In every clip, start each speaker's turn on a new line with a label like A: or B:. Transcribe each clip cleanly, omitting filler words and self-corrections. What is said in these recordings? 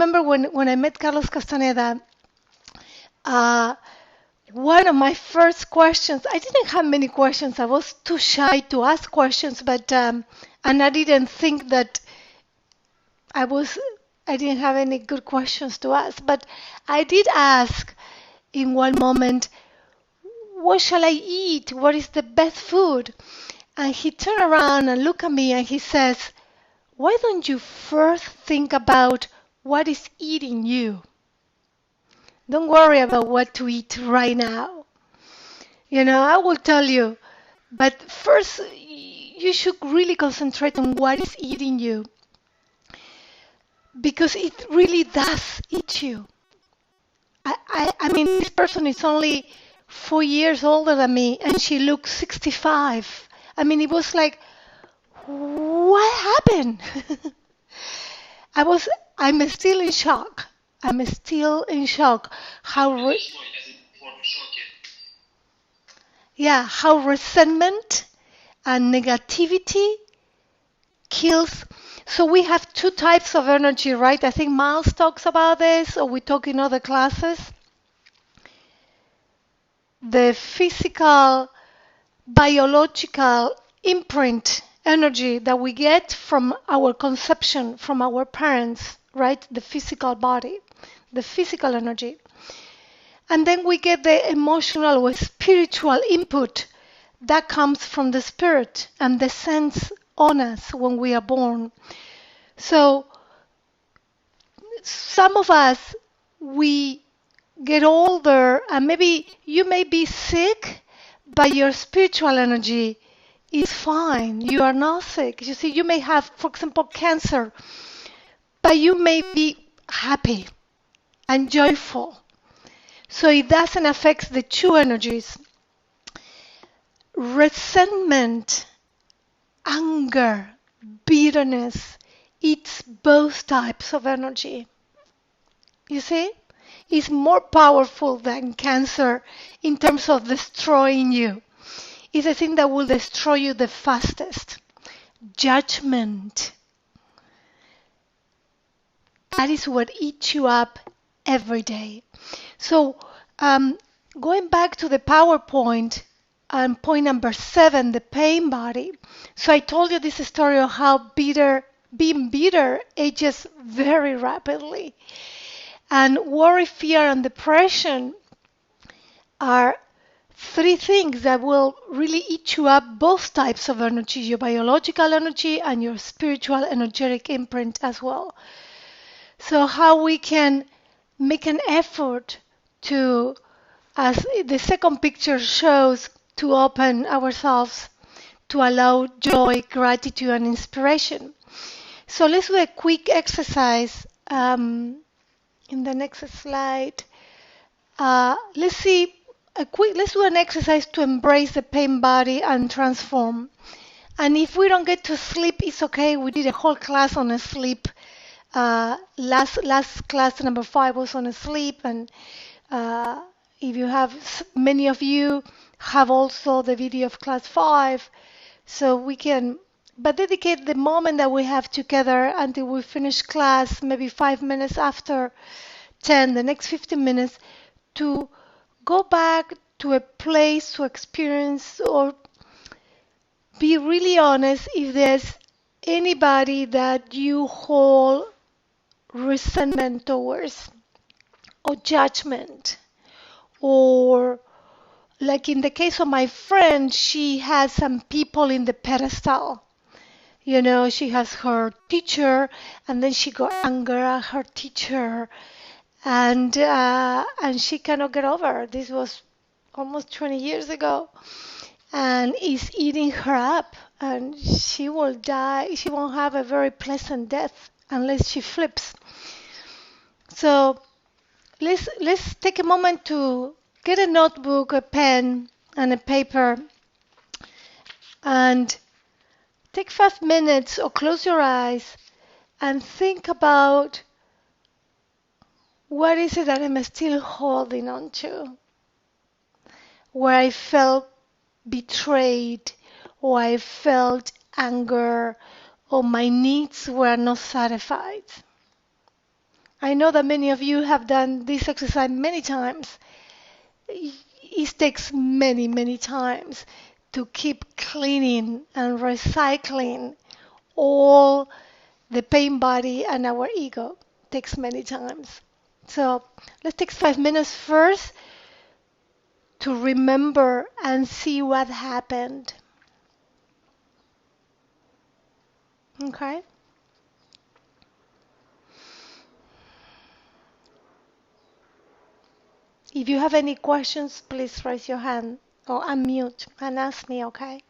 A: remember when I met Carlos Castaneda, uh, one of my first questions, I didn't have many questions. I was too shy to ask questions, but and I didn't think that I was I didn't have any good questions to ask, but I did ask in one moment, what shall I eat? What is the best food? And he turned around and looked at me and he says, why don't you first think about what is eating you? Don't worry about what to eat right now. I will tell you, but first you should really concentrate on what is eating you because it really does eat you. I mean, this person is only 4 years older than me and she looks 65. I mean, it was like, what happened? I was, I'm still in shock. I'm still in shock how resentment and negativity kills. So we have two types of energy, right? I think Miles talks about this, or we talk in other classes. The physical, biological imprint energy that we get from our conception, from our parents, right? The physical body, the physical energy. And then we get the emotional or spiritual input that comes from the spirit and descends on us when we are born. So some of us, we get older and maybe you may be sick, but your spiritual energy is fine. You are not sick. You see, you may have, for example, cancer, but you may be happy and joyful. So it doesn't affect the two energies. Resentment, anger, bitterness, it's both types of energy. You see? It's more powerful than cancer in terms of destroying you. It's the thing that will destroy you the fastest. Judgment. That is what eats you up every day. So, going back to the PowerPoint, and point number 7, the pain body. So I told you this story of how being bitter ages very rapidly. And worry, fear, and depression are 3 things that will really eat you up, both types of energy, your biological energy and your spiritual energetic imprint as well. So how we can make an effort to, as the second picture shows, to open ourselves to allow joy, gratitude, and inspiration. So let's do a quick exercise. In the next slide, let's do an exercise to embrace the pain body and transform. And if we don't get to sleep, it's okay. We did a whole class on sleep. Last class number 5 was on sleep, and if you have, many of you have also the video of class 5, so we can, but dedicate the moment that we have together until we finish class, maybe 5 minutes after 10, the next 15 minutes, to go back to a place to experience or be really honest if there's anybody that you hold resentment towards or judgment, or like in the case of my friend, she has some people in the pedestal. She has her teacher, and then she got anger at her teacher, and she cannot get over. This was almost 20 years ago, and it's eating her up, and she will die. She won't have a very pleasant death unless she flips. So let's take a moment to get a notebook, a pen, and a paper, and take 5 minutes or close your eyes and think about what is it that I'm still holding on to, where I felt betrayed, or I felt anger, or my needs were not satisfied. I know that many of you have done this exercise many times. It takes many, many times to keep cleaning and recycling all the pain body and our ego. Takes many times. So let's take 5 minutes first to remember and see what happened. Okay? If you have any questions, please raise your hand or unmute and ask me, okay?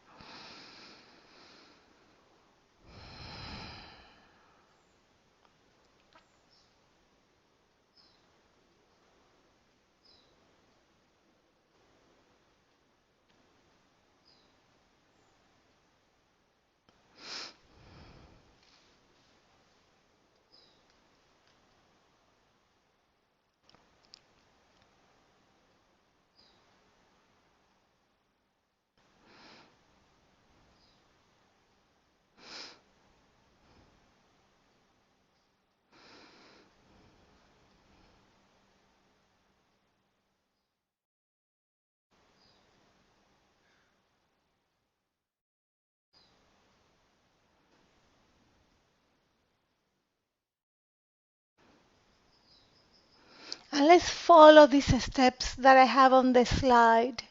A: And let's follow these steps that I have on the slide.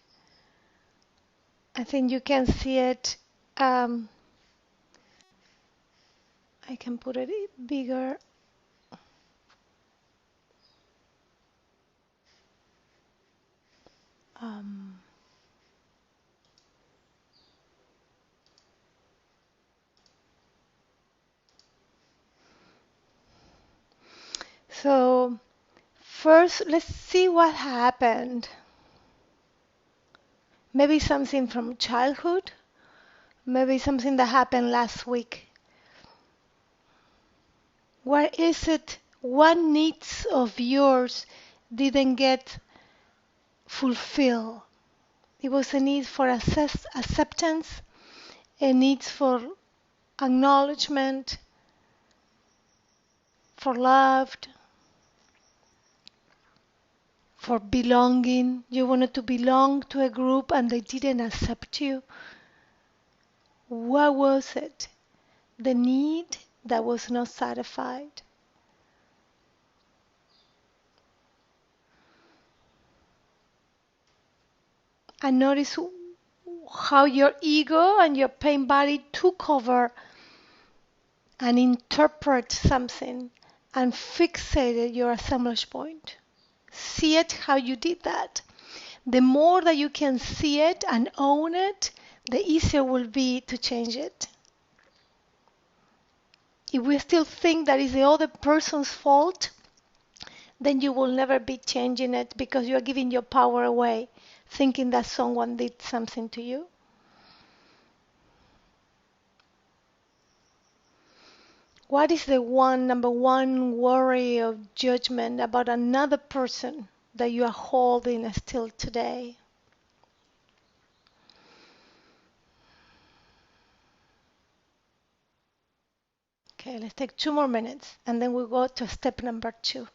A: I think you can see it. Um, I can put it bigger. Um, so first, let's see what happened. Maybe something from childhood, maybe something that happened last week. What is it? What needs of yours didn't get fulfilled? It was a need for acceptance, a need for acknowledgement, for love, for belonging. You wanted to belong to a group and they didn't accept you. What was it? The need that was not satisfied. And notice how your ego and your pain body took over and interpret something and fixated your assemblage point. See it how you did that. The more that you can see it and own it, the easier will be to change it. If we still think that is the other person's fault, then you will never be changing it because you are giving your power away, thinking that someone did something to you. What is the number one worry of judgment about another person that you are holding still today? Okay, let's take 2 more minutes and then we'll go to step number 2.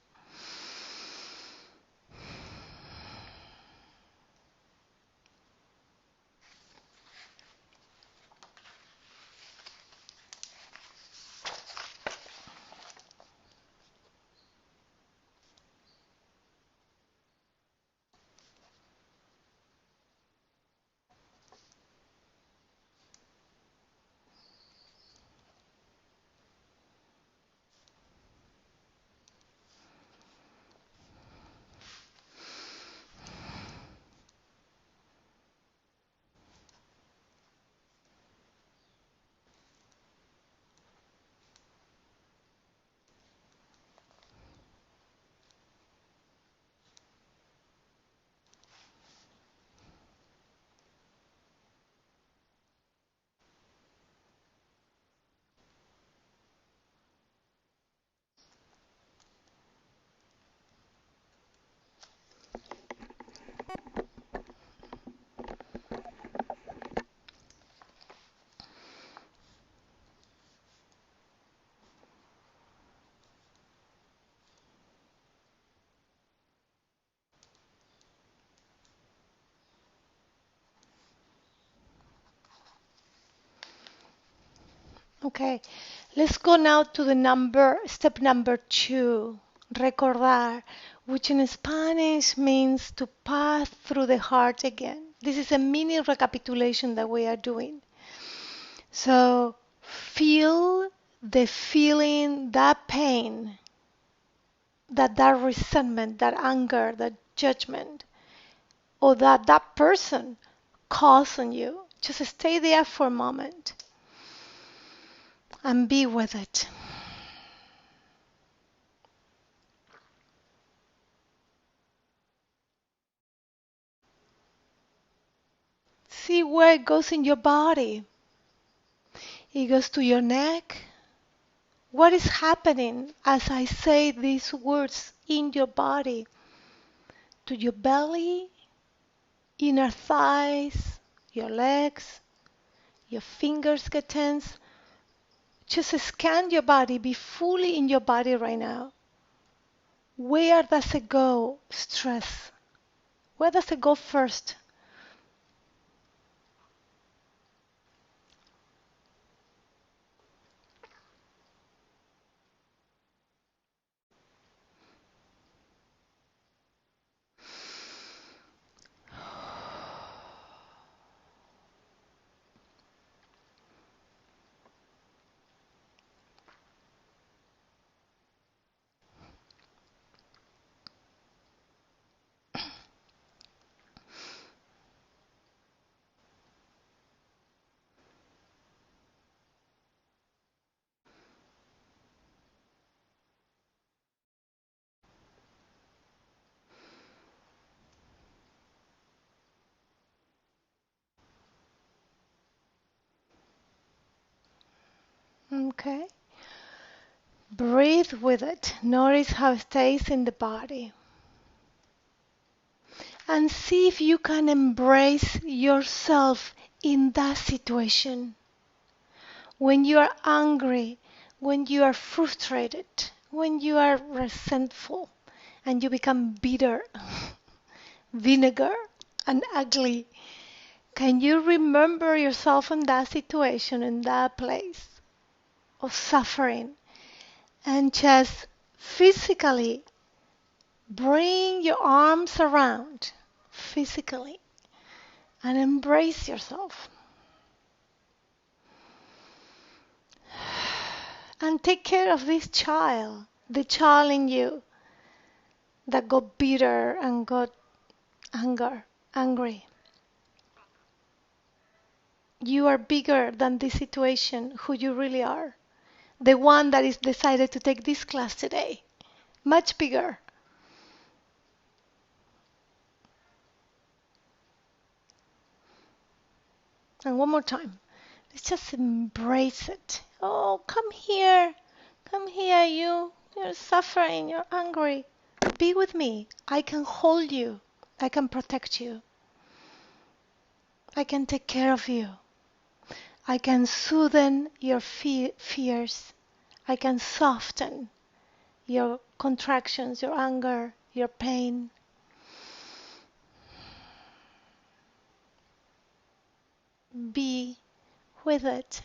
A: Okay, let's go now to the step number 2, recordar, which in Spanish means to pass through the heart again. This is a mini recapitulation that we are doing. So feel the feeling, that pain, that resentment, that anger, that judgment, or that person caused on you. Just stay there for a moment and be with it. See where it goes in your body. It goes to your neck. What is happening as I say these words in your body? To your belly, inner thighs, your legs, your fingers get tense. Just scan your body, be fully in your body right now. Where does it go, stress? Where does it go first? Okay. Breathe with it. Notice how it stays in the body. And see if you can embrace yourself in that situation. When you are angry, when you are frustrated, when you are resentful, and you become bitter, vinegar, and ugly, can you remember yourself in that situation, in that place of suffering, and just physically bring your arms around, physically, and embrace yourself? And take care of this child, the child in you that got bitter and got angry. You are bigger than this situation, who you really are. The one that is decided to take this class today. Much bigger. And one more time. Let's just embrace it. Oh, come here. Come here, you. You're suffering. You're angry. Be with me. I can hold you. I can protect you. I can take care of you. I can soothe your fears. I can soften your contractions, your anger, your pain. Be with it.